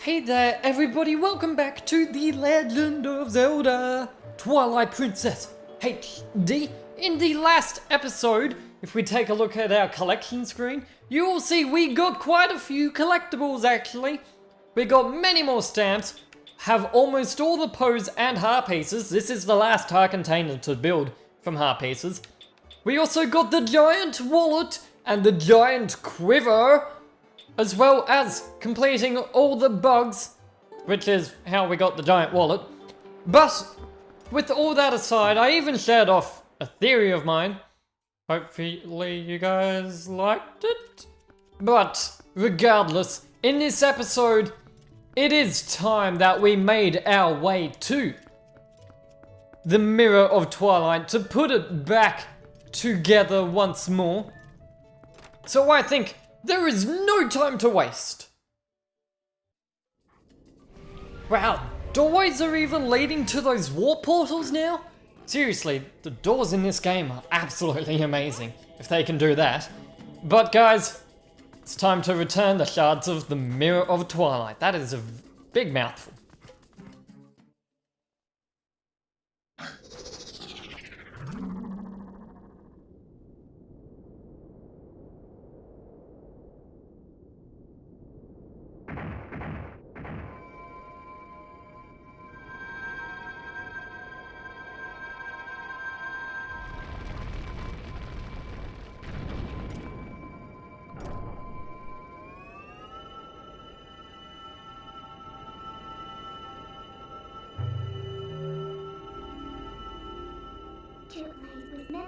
Hey there everybody, welcome back to The Legend of Zelda Twilight Princess HD. In the last episode, if we take a look at our collection screen, you will see we got quite a few collectibles actually. We got many more stamps, have almost all the pose and heart pieces. This is the last heart container to build from heart pieces. We also got the giant wallet and the giant quiver, as well as completing all the bugs, which is how we got the giant wallet. But with all that aside, I even shared off a theory of mine. Hopefully you guys liked it. But regardless, in this episode, it is time that we made our way to the Mirror of Twilight to put it back together once more. So I think there is no time to waste. Wow, doorways are even leading to those warp portals now? Seriously, the doors in this game are absolutely amazing, if they can do that. But guys, it's time to return the shards of the Mirror of Twilight. That is a big mouthful.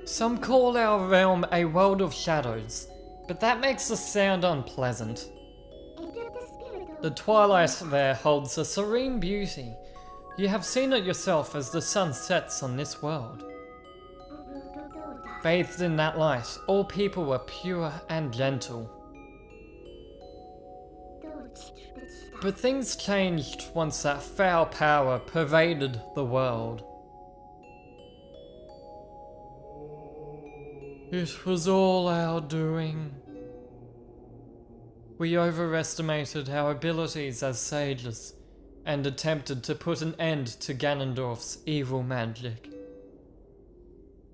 Some call our realm a world of shadows, but that makes the sound unpleasant. The twilight there holds a serene beauty. You have seen it yourself as the sun sets on this world. Bathed in that light, all people were pure and gentle. But things changed once that foul power pervaded the world. It was all our doing. We overestimated our abilities as sages and attempted to put an end to Ganondorf's evil magic.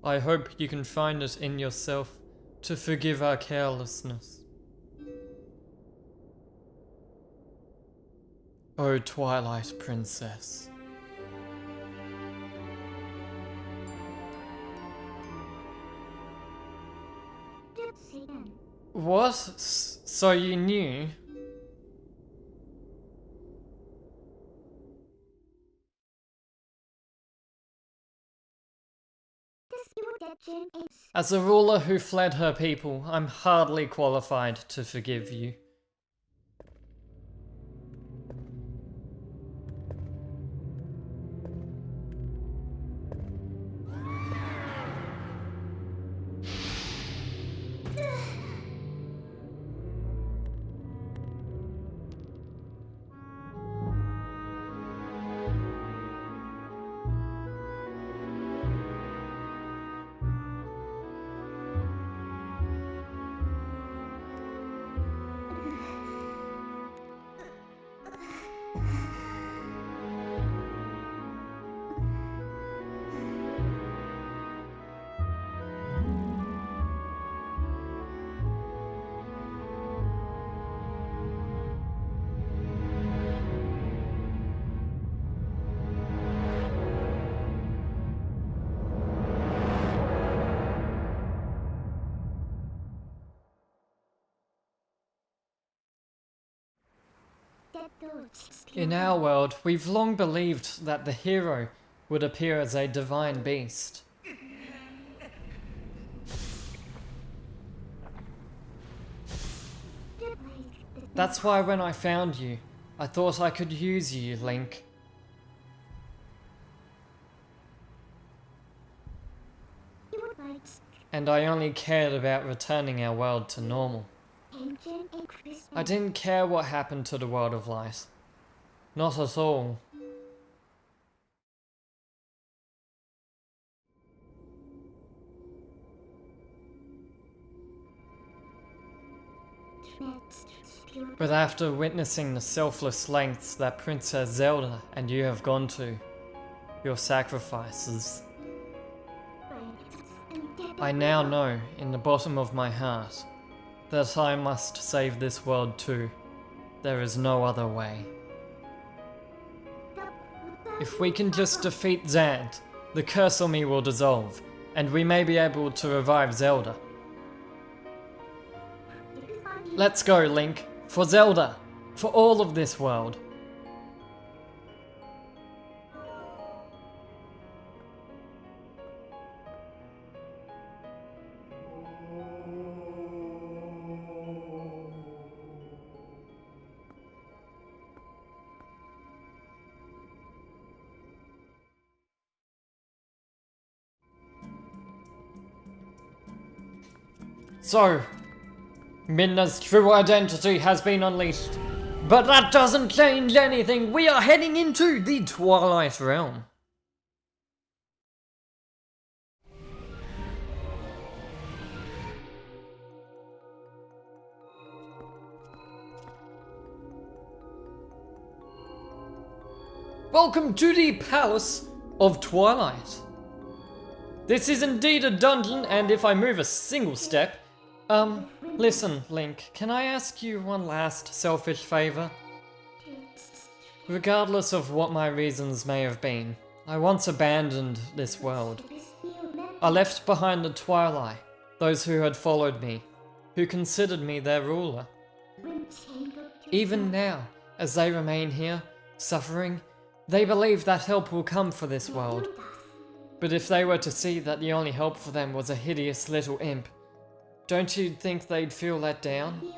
I hope you can find it in yourself to forgive our carelessness. O Twilight Princess. What? So you knew? As a ruler who fled her people, I'm hardly qualified to forgive you. In our world, we've long believed that the hero would appear as a divine beast. That's why when I found you, I thought I could use you, Link. And I only cared about returning our world to normal. I didn't care what happened to the world of light. Not at all. But after witnessing the selfless lengths that Princess Zelda and you have gone to, your sacrifices, I now know in the bottom of my heart that I must save this world too. There is no other way. If we can just defeat Zant, the curse on me will dissolve, and we may be able to revive Zelda. Let's go, Link. For Zelda. For all of this world. So, Midna's true identity has been unleashed. But that doesn't change anything. We are heading into the Twilight Realm. Welcome to the Palace of Twilight. This is indeed a dungeon, and if I move a single step... listen, Link, can I ask you one last selfish favor? Regardless of what my reasons may have been, I once abandoned this world. I left behind the Twilight, those who had followed me, who considered me their ruler. Even now, as they remain here, suffering, they believe that help will come for this world. But if they were to see that the only help for them was a hideous little imp, don't you think they'd feel let down?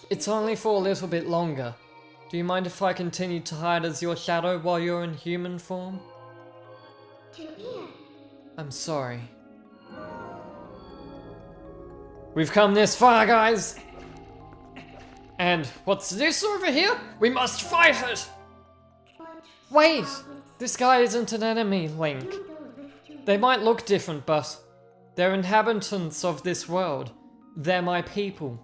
It's only for a little bit longer. Do you mind if I continue to hide as your shadow while you're in human form? I'm sorry. We've come this far, guys! And what's this over here? We must fight it! Wait! This guy isn't an enemy, Link. They might look different, but they're inhabitants of this world. They're my people.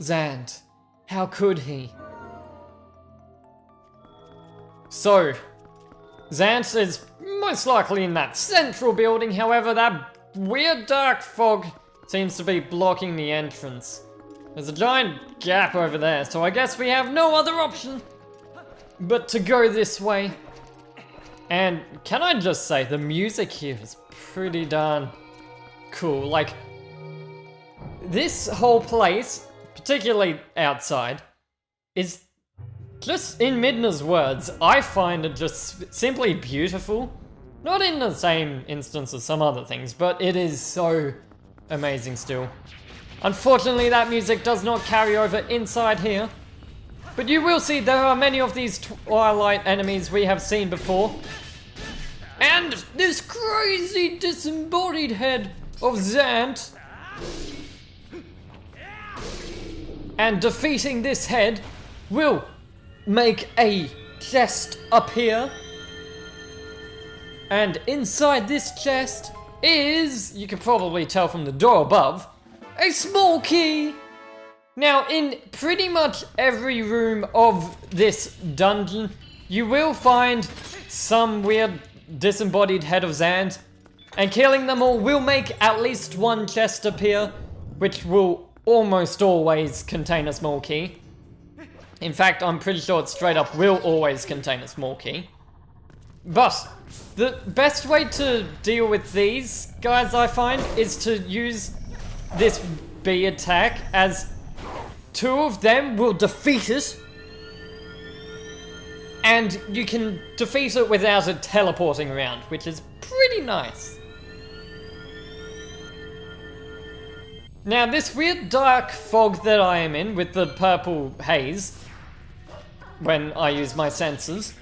Zant, how could he? So, Zant is most likely in that central building, however that weird dark fog seems to be blocking the entrance. There's a giant gap over there, so I guess we have no other option but to go this way. And can I just say, the music here is pretty darn cool. Like, this whole place, particularly outside, is just, in Midna's words, I find it just simply beautiful. Not in the same instance as some other things, but it is so amazing still. Unfortunately, that music does not carry over inside here. But you will see there are many of these Twilight enemies we have seen before. And this crazy disembodied head of Zant. And defeating this head will make a chest appear. And inside this chest is, you can probably tell from the door above, a small key. Now, in pretty much every room of this dungeon, you will find some weird disembodied head of Zant, and killing them all will make at least one chest appear, which will almost always contain a small key. In fact, I'm pretty sure it straight up will always contain a small key. But the best way to deal with these guys, I find, is to use this B attack, as two of them will defeat it, and you can defeat it without it teleporting around, which is pretty nice. Now, this weird dark fog that I am in with the purple haze, when I use my senses,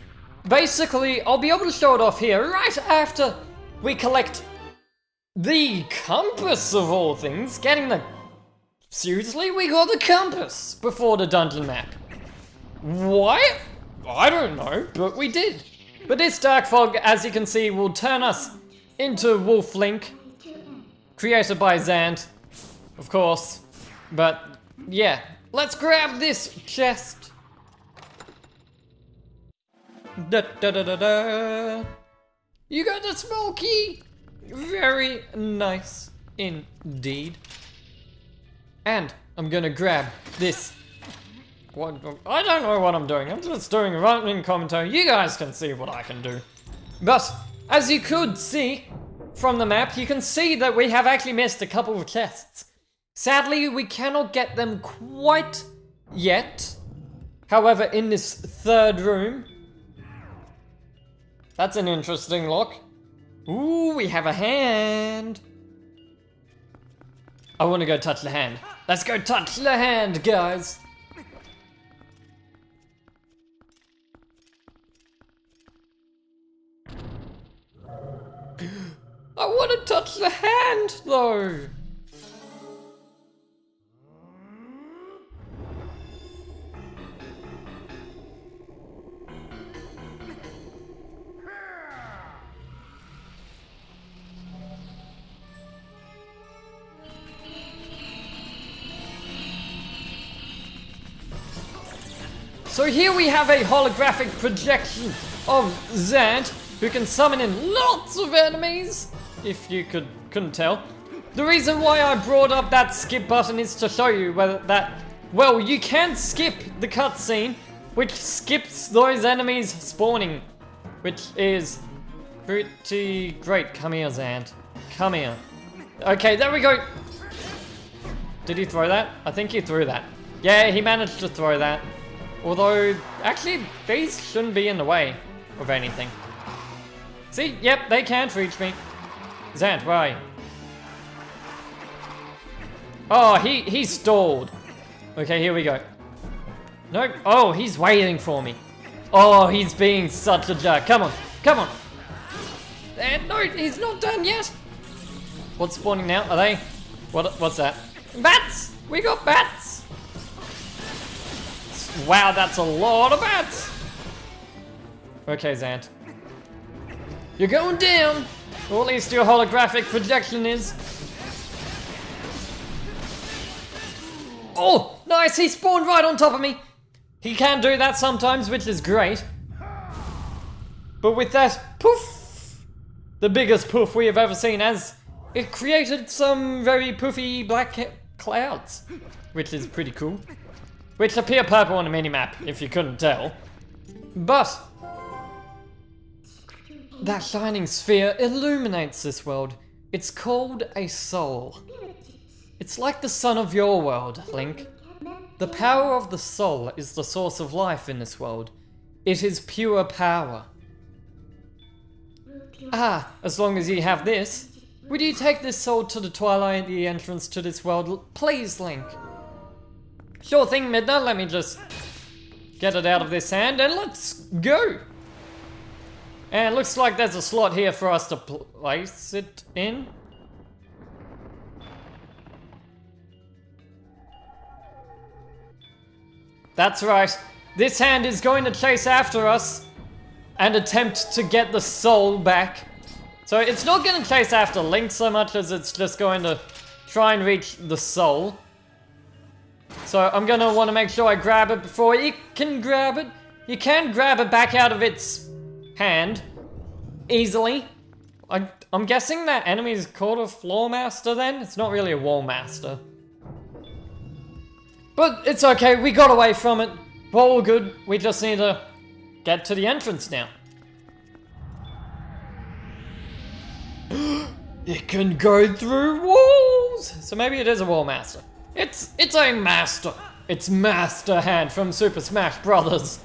basically, I'll be able to show it off here right after we collect the compass of all things. Seriously, we got the compass before the dungeon map. Why? I don't know, but we did. But this dark fog, as you can see, will turn us into Wolf Link, created by Zant, of course. But yeah, Let's grab this chest. Da da da da da. You got the small key. Very nice indeed. And I'm gonna grab this. What? I don't know what I'm doing. I'm just doing running commentary. You guys can see what I can do. But as you could see from the map, you can see that we have actually missed a couple of chests. Sadly, we cannot get them quite yet. However, in this third room, that's an interesting lock. Ooh, we have a hand. I want to go touch the hand. Let's go touch the hand, guys. I want to touch the hand, though. So here we have a holographic projection of Zant, who can summon in lots of enemies, if you couldn't tell. The reason why I brought up that skip button is to show you whether that, well, you can skip the cutscene, which skips those enemies spawning, which is pretty great. Come here, Zant. Come here. Okay, there we go. Did he throw that? I think he threw that. Yeah, he managed to throw that. Although, actually, these shouldn't be in the way of anything. See? Yep, they can't reach me. Zant, where are you? Oh, he stalled. Okay, here we go. Nope. Oh, he's waiting for me. Oh, he's being such a jerk. Come on, come on. And no, he's not done yet. What's spawning now? Are they? What's that? Bats! We got bats! Wow, that's a lot of bats! Okay, Zant. You're going down! Or at least your holographic projection is. Oh, nice! He spawned right on top of me! He can do that sometimes, which is great. But with that poof, the biggest poof we have ever seen, as it created some very poofy black clouds, which is pretty cool. Which appear purple on the minimap, if you couldn't tell. But that shining sphere illuminates this world. It's called a soul. It's like the sun of your world, Link. The power of the soul is the source of life in this world. It is pure power. Ah, as long as you have this. Would you take this soul to the Twilight, the entrance to this world? Please, Link. Sure thing, Midna. Let me just get it out of this hand and let's go. And it looks like there's a slot here for us to place it in. That's right. This hand is going to chase after us and attempt to get the soul back. So it's not going to chase after Link so much as it's just going to try and reach the soul. So I'm gonna want to make sure I grab it before it can grab it. You can grab it back out of its hand easily. I'm guessing that enemy is called a floor master then? It's not really a wall master. But it's okay, we got away from it. We're all good. We just need to get to the entrance now. It can go through walls! So maybe it is a wall master. It's a master. It's Master Hand from Super Smash Brothers.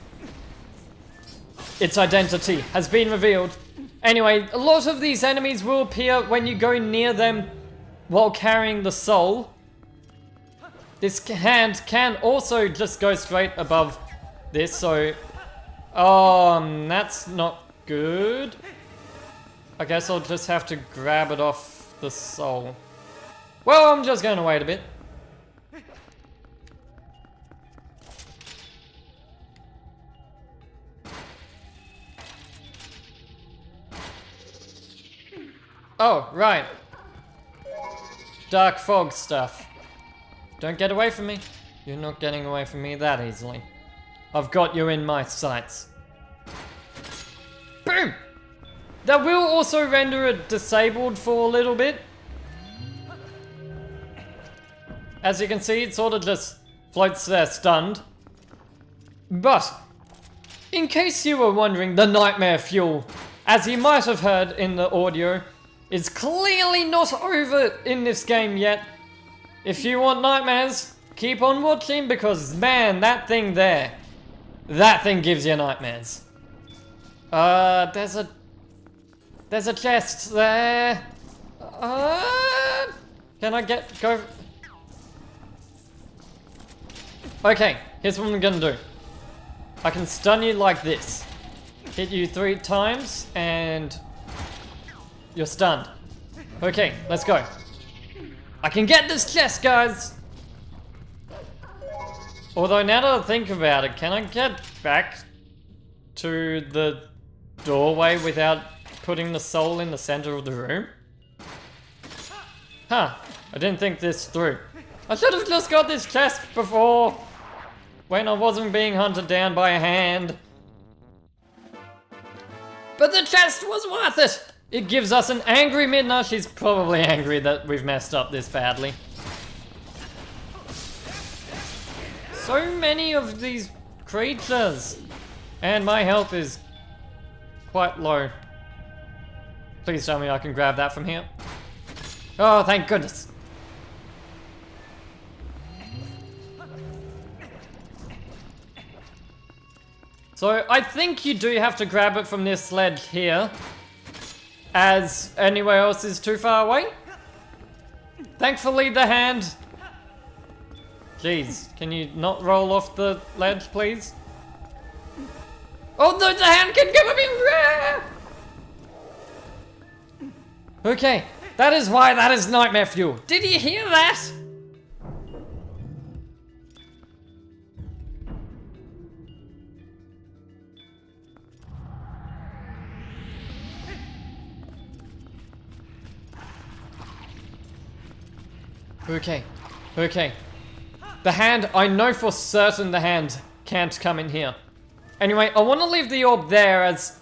Its identity has been revealed. Anyway, a lot of these enemies will appear when you go near them while carrying the soul. This hand can also just go straight above this, so... that's not good. I guess I'll just have to grab it off the soul. Well, I'm just gonna wait a bit. Oh, right. Dark fog stuff. Don't get away from me. You're not getting away from me that easily. I've got you in my sights. Boom! That will also render it disabled for a little bit. As you can see, it sort of just floats there stunned. But, in case you were wondering, the nightmare fuel, as you might have heard in the audio, is clearly not over in this game yet. If you want nightmares, keep on watching because, man, that thing there, that thing gives you nightmares. There's a chest there. Can I go? Okay, here's what I'm gonna do. I can stun you like this. Hit you 3 times and you're stunned. Okay, let's go. I can get this chest, guys! Although now that I think about it, can I get back to the doorway without putting the soul in the center of the room? Huh, I didn't think this through. I should have just got this chest before, when I wasn't being hunted down by a hand. But the chest was worth it! It gives us an angry Midna. She's probably angry that we've messed up this badly. So many of these creatures. And my health is quite low. Please tell me I can grab that from here. Oh, thank goodness. So I think you do have to grab it from this ledge here, as anywhere else is too far away. Thankfully the hand... Jeez, can you not roll off the ledge, please? Oh no, the hand can come up in. Okay, that is why that is nightmare fuel. Did you hear that? Okay, okay. The hand, I know for certain the hand can't come in here. Anyway, I want to leave the orb there as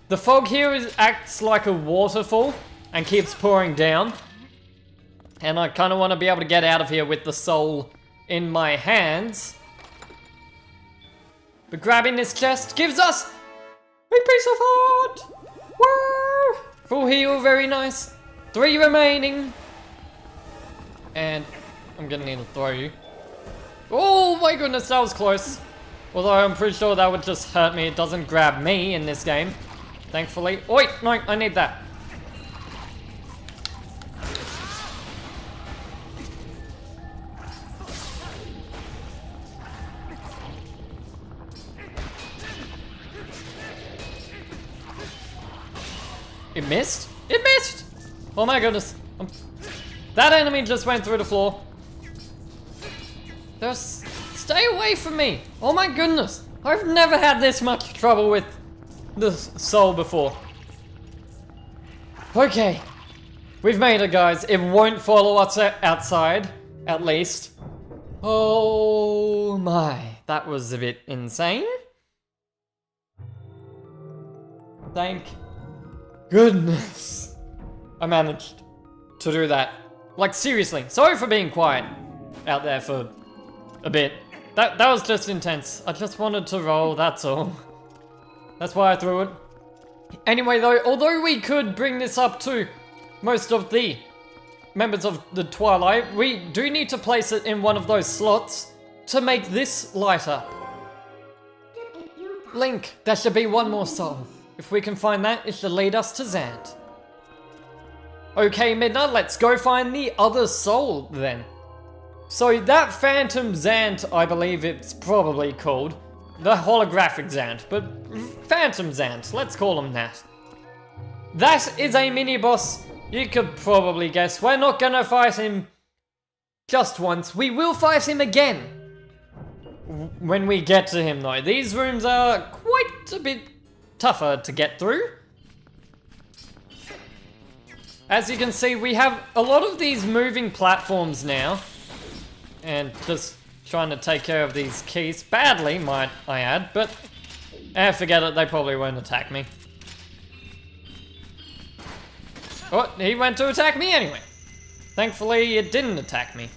the fog here acts like a waterfall and keeps pouring down. And I kind of want to be able to get out of here with the soul in my hands. But grabbing this chest gives us a piece of heart! Woo! Full heal, very nice. 3 remaining. And I'm gonna need to throw you. Oh my goodness, that was close. Although I'm pretty sure that would just hurt me. It doesn't grab me in this game, thankfully. Oh, wait, no, I need that. It missed? It missed! Oh my goodness. That enemy just went through the floor. Just stay away from me. Oh my goodness. I've never had this much trouble with the soul before. Okay. We've made it, guys. It won't follow us outside, at least. Oh my. That was a bit insane. Thank goodness I managed to do that. Like, seriously, sorry for being quiet out there for a bit. That was just intense. I just wanted to roll, that's all. That's why I threw it. Anyway though, although we could bring this up to most of the members of the Twilight, we do need to place it in one of those slots to make this light up. Link, there should be one more soul. If we can find that, it should lead us to Zant. Okay, Midna, let's go find the other soul then. So that Phantom Zant, I believe it's probably called. The holographic Zant, but Phantom Zant, let's call him that. That is a mini-boss. You could probably guess. We're not gonna fight him just once. We will fight him again when we get to him though. These rooms are quite a bit tougher to get through. As you can see, we have a lot of these moving platforms now. And just trying to take care of these keys. Badly, might I add, but forget it, they probably won't attack me. Oh, he went to attack me anyway. Thankfully, it didn't attack me.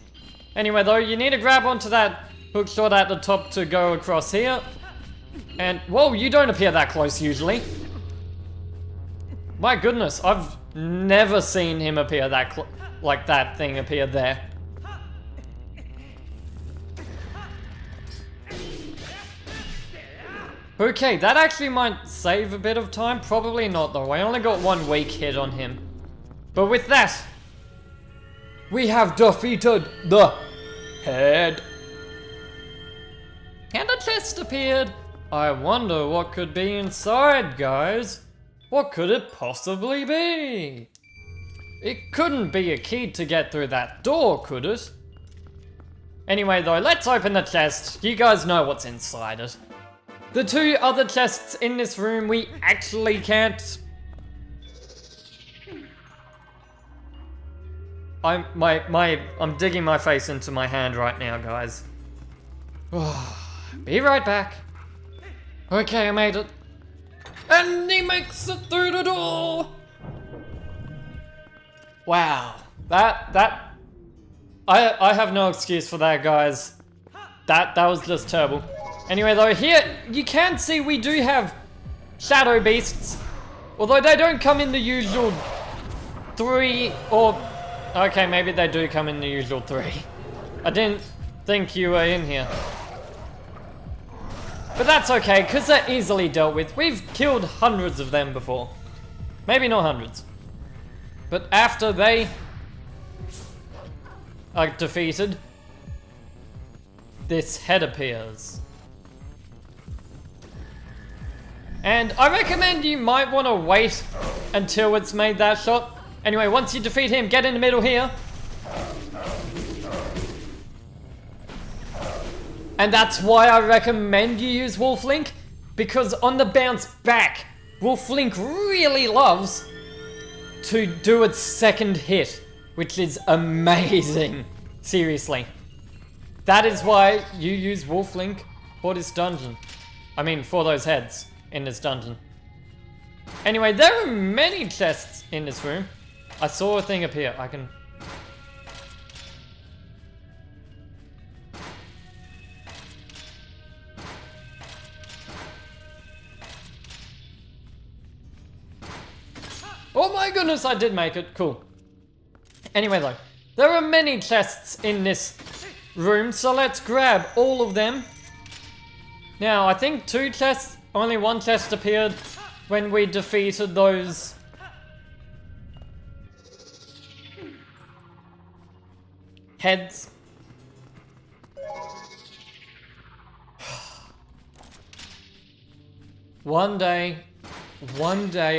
Anyway, though, you need to grab onto that hook shot at the top to go across here. And, whoa, you don't appear that close usually. My goodness, I've never seen him appear that like that thing appear there. Okay, that actually might save a bit of time. Probably not though, I only got one weak hit on him. But with that, we have defeated the head. And a chest appeared. I wonder what could be inside, guys. What could it possibly be? It couldn't be a key to get through that door, could it? Anyway though, let's open the chest. You guys know what's inside it. The two other chests in this room we actually can't... I'm digging my face into my hand right now, guys. Be right back. Okay, I made it. And he makes it through the door! Wow. I have no excuse for that, guys. That was just terrible. Anyway though, here you can see we do have shadow beasts. Although they don't come in the usual 3 or... Okay, maybe they do come in the usual 3. I didn't think you were in here. But that's okay, because they're easily dealt with. We've killed hundreds of them before. Maybe not hundreds. But after they are defeated, this head appears. And I recommend you might want to wait until it's made that shot. Anyway, once you defeat him, get in the middle here. And that's why I recommend you use Wolf Link, because on the bounce back, Wolf Link really loves to do its second hit, which is amazing. Seriously. That is why you use Wolf Link for this dungeon. I mean, for those heads in this dungeon. Anyway, there are many chests in this room. I saw a thing appear. I can... Oh my goodness, I did make it. Cool. Anyway though, there are many chests in this room, so let's grab all of them. Now, I think 2 chests, only 1 chest appeared when we defeated those... heads. One day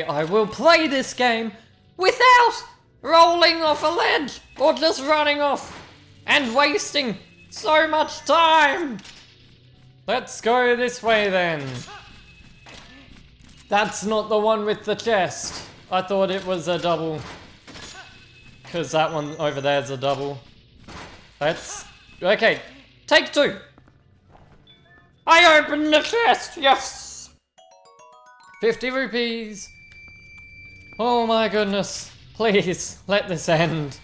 I will play this game without rolling off a ledge or just running off and wasting so much time. Let's go this way then. That's not the one with the chest. I thought it was a double. Because that one over there is a double. Let's... Okay, take 2. I opened the chest, yes! 50 rupees. Oh my goodness. Please, let this end.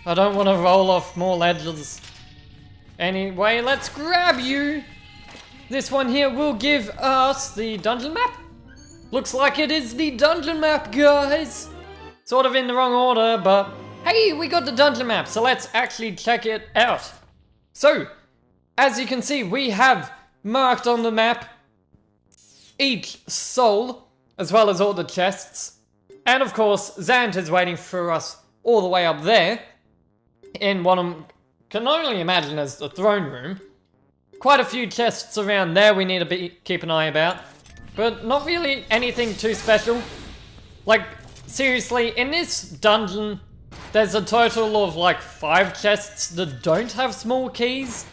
I don't want to roll off more ledges. Anyway, let's grab you. This one here will give us the dungeon map. Looks like it is the dungeon map, guys. Sort of in the wrong order, but hey, we got the dungeon map, so let's actually check it out. So, as you can see, we have marked on the map each soul, as well as all the chests. And of course, Zant is waiting for us all the way up there, in what I can only imagine as the throne room. Quite a few chests around there we need to keep an eye about, but not really anything too special. Like, seriously, in this dungeon, there's a total of like 5 chests that don't have small keys.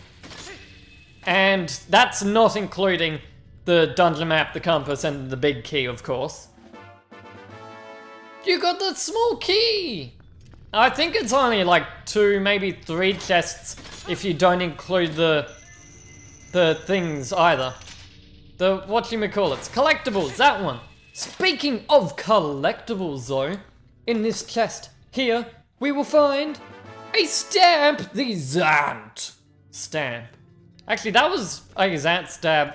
And that's not including the dungeon map, the compass, and the big key, of course. You got the small key! I think it's only like 2, maybe 3 chests if you don't include the things either. The whatchamacallits, collectibles, that one. Speaking of collectibles though, in this chest here, we will find a stamp, the Zant stamp. Actually, that was a Zant stab.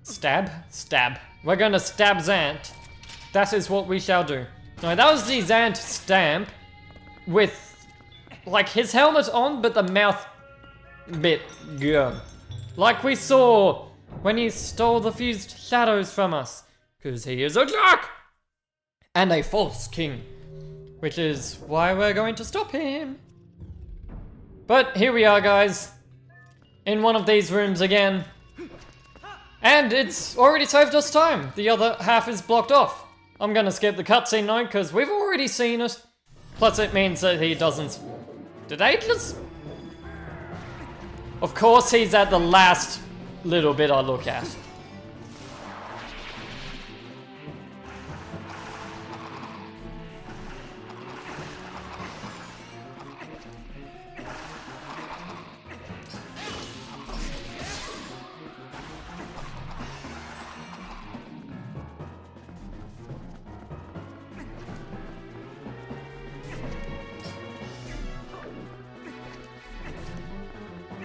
Stab. We're gonna stab Zant. That is what we shall do. No, that was the Zant stamp with like his helmet on, but the mouth bit gone. Like we saw when he stole the fused shadows from us. Because he is a jack! And a false king. Which is why we're going to stop him. But here we are, guys. In one of these rooms again. And it's already saved us time. The other half is blocked off. I'm gonna skip the cutscene now because we've already seen it. Plus it means that he doesn't... Did I just... Of course he's at the last little bit I look at.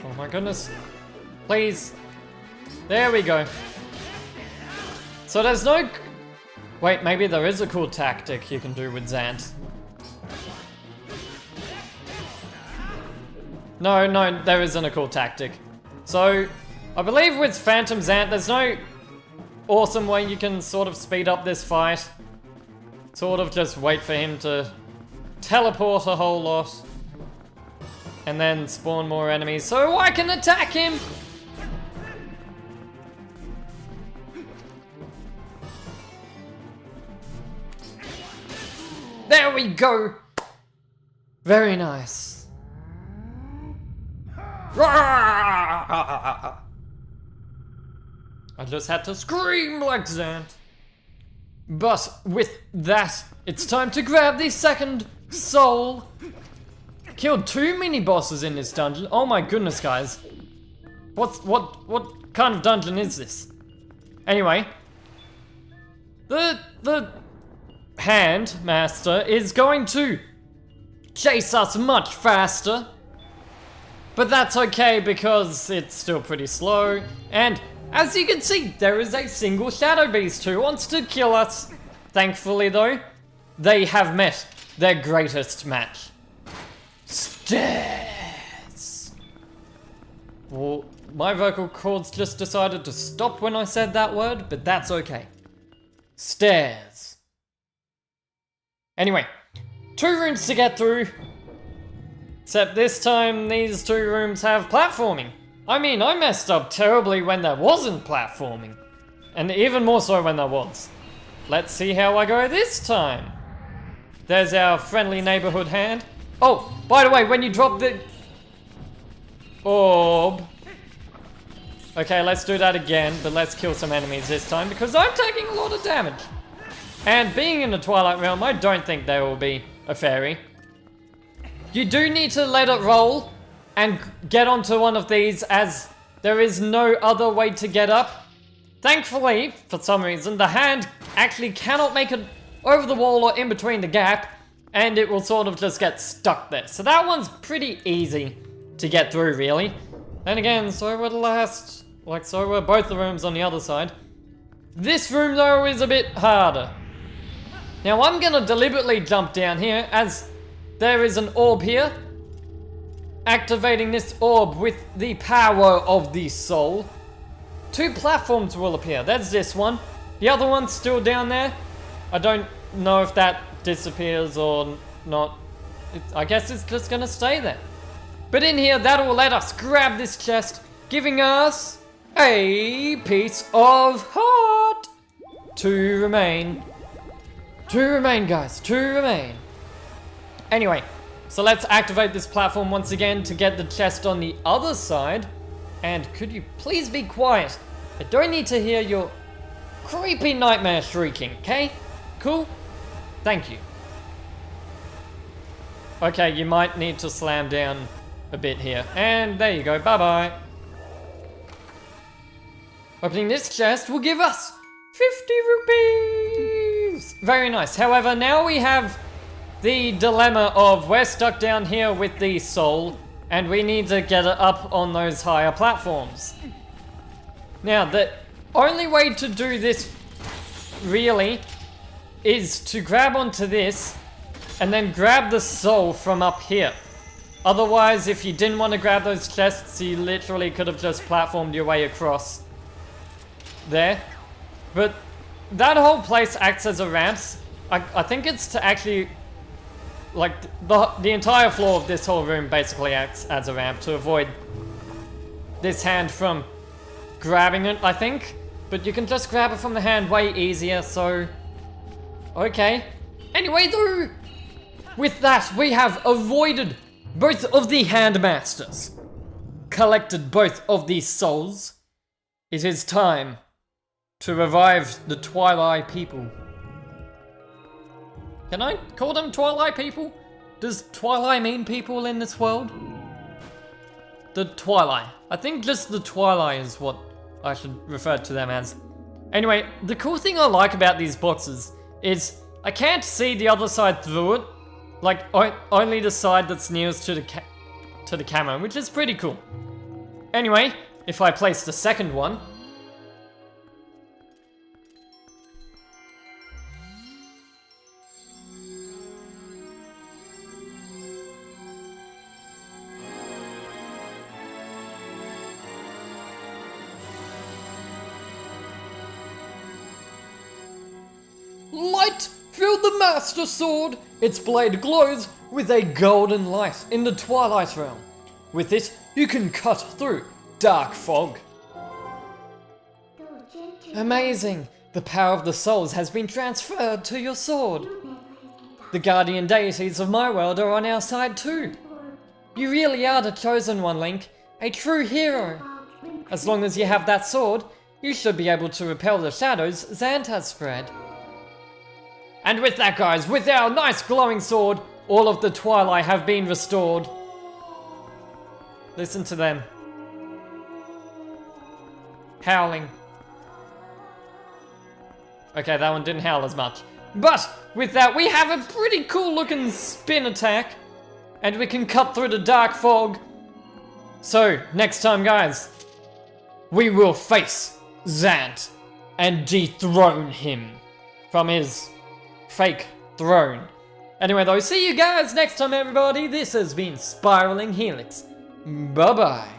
Oh my goodness. Please. There we go. So there's no... Wait, maybe there is a cool tactic you can do with Zant. No, there isn't a cool tactic. So, I believe with Phantom Zant, there's no awesome way you can sort of speed up this fight. Sort of just wait for him to teleport a whole lot. And then spawn more enemies so I can attack him! There we go! Very nice. I just had to scream like Zant. But with that, it's time to grab the second soul. Killed 2 mini bosses in this dungeon. Oh my goodness, guys. What kind of dungeon is this? Anyway, the hand master is going to chase us much faster. But that's okay because it's still pretty slow. And as you can see, there is a single shadow beast who wants to kill us. Thankfully though, they have met their greatest match. Stairs. Well, my vocal cords just decided to stop when I said that word, but that's okay. Stairs. Anyway, 2 rooms to get through. Except this time, these 2 rooms have platforming. I mean, I messed up terribly when there wasn't platforming. And even more so when there was. Let's see how I go this time. There's our friendly neighborhood hand. Oh, by the way, when you drop the orb... Okay, let's do that again, but let's kill some enemies this time because I'm taking a lot of damage. And being in the Twilight realm, I don't think there will be a fairy. You do need to let it roll and get onto one of these as there is no other way to get up. Thankfully, for some reason, the hand actually cannot make it over the wall or in between the gap. And it will sort of just get stuck there. So that one's pretty easy to get through, really. Then again, so were the last... Like, so were both the rooms on the other side. This room, though, is a bit harder. Now, I'm gonna deliberately jump down here, as there is an orb here. Activating this orb with the power of the soul. 2 platforms will appear. There's this one. The other one's still down there. I don't know if that disappears or not. I guess it's just gonna stay there. But in here, that will let us grab this chest, giving us a piece of heart. 2 remain. 2 remain, guys. 2 remain. Anyway, so let's activate this platform once again to get the chest on the other side. And could you please be quiet? I don't need to hear your creepy nightmare shrieking, okay? Cool? Thank you. Okay, you might need to slam down a bit here. And there you go, bye-bye. Opening this chest will give us 50 rupees! Very nice. However, now we have the dilemma of we're stuck down here with the soul, and we need to get it up on those higher platforms. Now, the only way to do this, really, is to grab onto this, and then grab the soul from up here. Otherwise, if you didn't want to grab those chests, you literally could have just platformed your way across there. But that whole place acts as a ramp. I think it's to actually, like, the entire floor of this whole room basically acts as a ramp to avoid this hand from grabbing it, I think. But you can just grab it from the hand way easier, so... Okay. Anyway, though, with that, we have avoided both of the handmasters, collected both of these souls. It is time to revive the Twilight people. Can I call them Twilight people? Does Twilight mean people in this world? The Twilight. I think just the Twilight is what I should refer to them as. Anyway, the cool thing I like about these boxes is I can't see the other side through it. Like, only the side that's nearest to the camera, which is pretty cool. Anyway, if I place the second one... Light, fill the Master Sword! Its blade glows with a golden light in the Twilight realm. With it, you can cut through dark fog. Amazing! The power of the souls has been transferred to your sword. The guardian deities of my world are on our side too. You really are the chosen one, Link. A true hero. As long as you have that sword, you should be able to repel the shadows Zant has spread. And with that, guys, with our nice glowing sword, all of the Twilight have been restored. Listen to them. Howling. Okay, that one didn't howl as much. But with that, we have a pretty cool looking spin attack. And we can cut through the dark fog. So, next time, guys, we will face Zant and dethrone him from his fake throne. Anyway, though, see you guys next time, everybody. This has been Spiraling Helix. Bye-bye.